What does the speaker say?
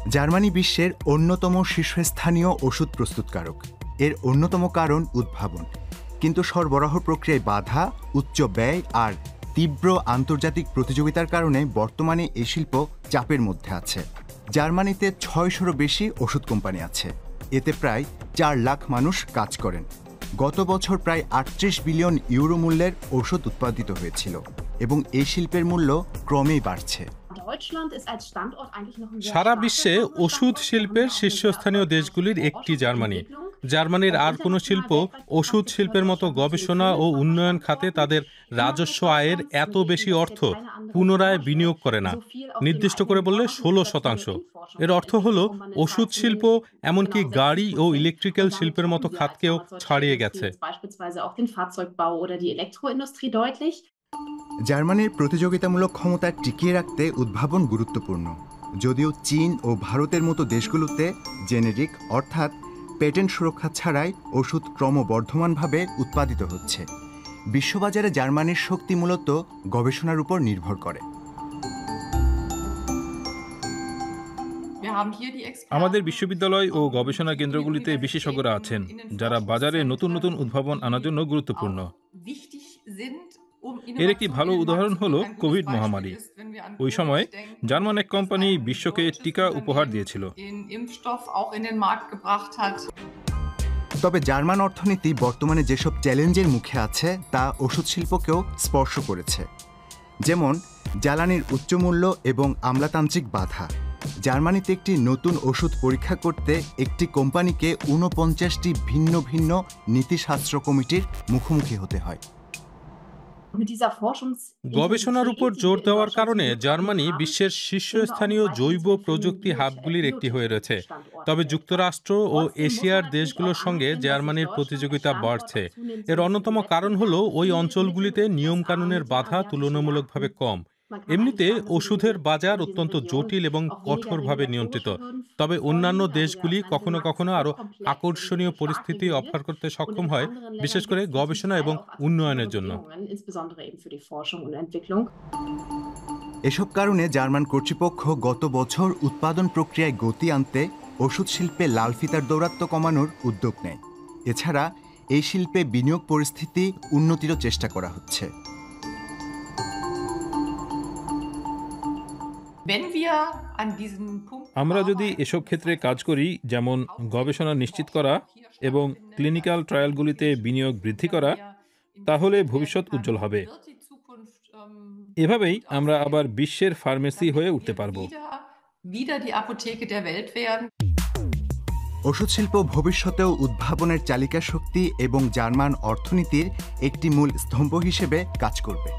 Germany বিশ্বের অন্যতম শীর্ষস্থানীয় ওষুধ প্রস্তুতকারক। এর অন্যতম কারণ উদ্ভাবন, কিন্তু সরবরাহ প্রক্রিয়ায় বাধা, উচ্চ ব্যয় আর তীব্র আন্তর্জাতিক প্রতিযোগিতার কারণে বর্তমানে এই শিল্প চাপের মধ্যে আছে। জার্মানিতে ৬০০-রও বেশি ওষুধ কোম্পানি আছে। এতে প্রায় ৪ লাখ মানুষ কাজ করেন। গত বছর প্রায় ৩৮ বিলিয়ন ইউরো মূল্যের ওষুধ উৎপাদিত হয়েছিল এবং এই শিল্পের মূল্য ক্রমেই বাড়ছে। সারা বিশ্বে ওষুধ শিল্পের শীর্ষস্থানীয় দেশগুলির একটি জার্মানি। জার্মানির আর কোনো শিল্প ওষুধ শিল্পের মতো গবেষণা ও উন্নয়ন খাতে তাদের রাজস্ব আয়ের এত বেশি অর্থ পুনরায় বিনিয়োগ করে না। নির্দিষ্ট করে বললে 16%। এর অর্থ হলো ওষুধ শিল্প এমনকি গাড়ি ও ইলেকট্রিক্যাল শিল্পের মতো খাতকেও ছাড়িয়ে গেছে। জার্মানির প্রতিযোগিতামূলক ক্ষমতা টিকিয়ে রাখতে উদ্ভাবন গুরুত্বপূর্ণ। যদিও চীন ও ভারতের মতো দেশগুলোতে জেনেরিক অর্থাৎ পেটেন্ট সুরক্ষা ছাড়াই ওষুধ ক্রমবর্ধমানভাবে উৎপাদিত হচ্ছে। বিশ্ববাজারে জার্মানির শক্তি মূলত গবেষণার উপর নির্ভর করে। আমাদের বিশ্ববিদ্যালয় ও গবেষণা কেন্দ্রগুলিতে বিশেষজ্ঞরা আছেন, যারা বাজারে নতুন নতুন উদ্ভাবন আনার জন্য গুরুত্বপূর্ণ। এর একটি ভালো উদাহরণ হল কোভিড মহামারী। ওই সময় জার্মান এক কোম্পানি বিশ্বকে টিকা উপহার দিয়েছিল। তবে জার্মান অর্থনীতি বর্তমানে যেসব চ্যালেঞ্জের মুখে আছে তা ওষুধ শিল্পকেও স্পর্শ করেছে, যেমন জ্বালানির উচ্চমূল্য এবং আমলাতান্ত্রিক বাধা। জার্মানিতে একটি নতুন ওষুধ পরীক্ষা করতে একটি কোম্পানিকে ৪৯টি ভিন্ন ভিন্ন নীতিশাস্ত্র কমিটির মুখোমুখি হতে হয়। গবেষণার উপর জোর দেওয়ার কারণে জার্মানি বিশ্বের শীর্ষস্থানীয় জৈব প্রযুক্তি হাবগুলির একটি হয়ে রয়েছে। তবে যুক্তরাষ্ট্র ও এশিয়ার দেশগুলোর সঙ্গে জার্মানির প্রতিযোগিতা বাড়ছে। এর অন্যতম কারণ হলো ওই অঞ্চলগুলিতে নিয়মকানুনের বাধা তুলনামূলকভাবে কম। এমনিতে ওষুধের বাজার অত্যন্ত জটিল এবং কঠোরভাবে নিয়ন্ত্রিত। তবে অন্যান্য দেশগুলি কখনো কখনো আরও আকর্ষণীয় পরিস্থিতি অফার করতে সক্ষম হয়, বিশেষ করে গবেষণা এবং উন্নয়নের জন্য। এসব কারণে জার্মান কর্তৃপক্ষ গত বছর উৎপাদন প্রক্রিয়ায় গতি আনতে ওষুধ শিল্পে লাল ফিতার দৌরাত্ম্য কমানোর উদ্যোগ নেয়। এছাড়া এই শিল্পে বিনিয়োগ পরিস্থিতি উন্নতিরও চেষ্টা করা হচ্ছে। আমরা যদি এসব ক্ষেত্রে কাজ করি, যেমন গবেষণা নিশ্চিত করা এবং ক্লিনিক্যাল ট্রায়ালগুলিতে বিনিয়োগ বৃদ্ধি করা, তাহলে ভবিষ্যৎ উজ্জ্বল হবে। এভাবেই আমরা আবার বিশ্বের ফার্মেসি হয়ে উঠতে পারব। ওষুধ শিল্প ভবিষ্যতেও উদ্ভাবনের চালিকা শক্তি এবং জার্মান অর্থনীতির একটি মূল স্তম্ভ হিসেবে কাজ করবে।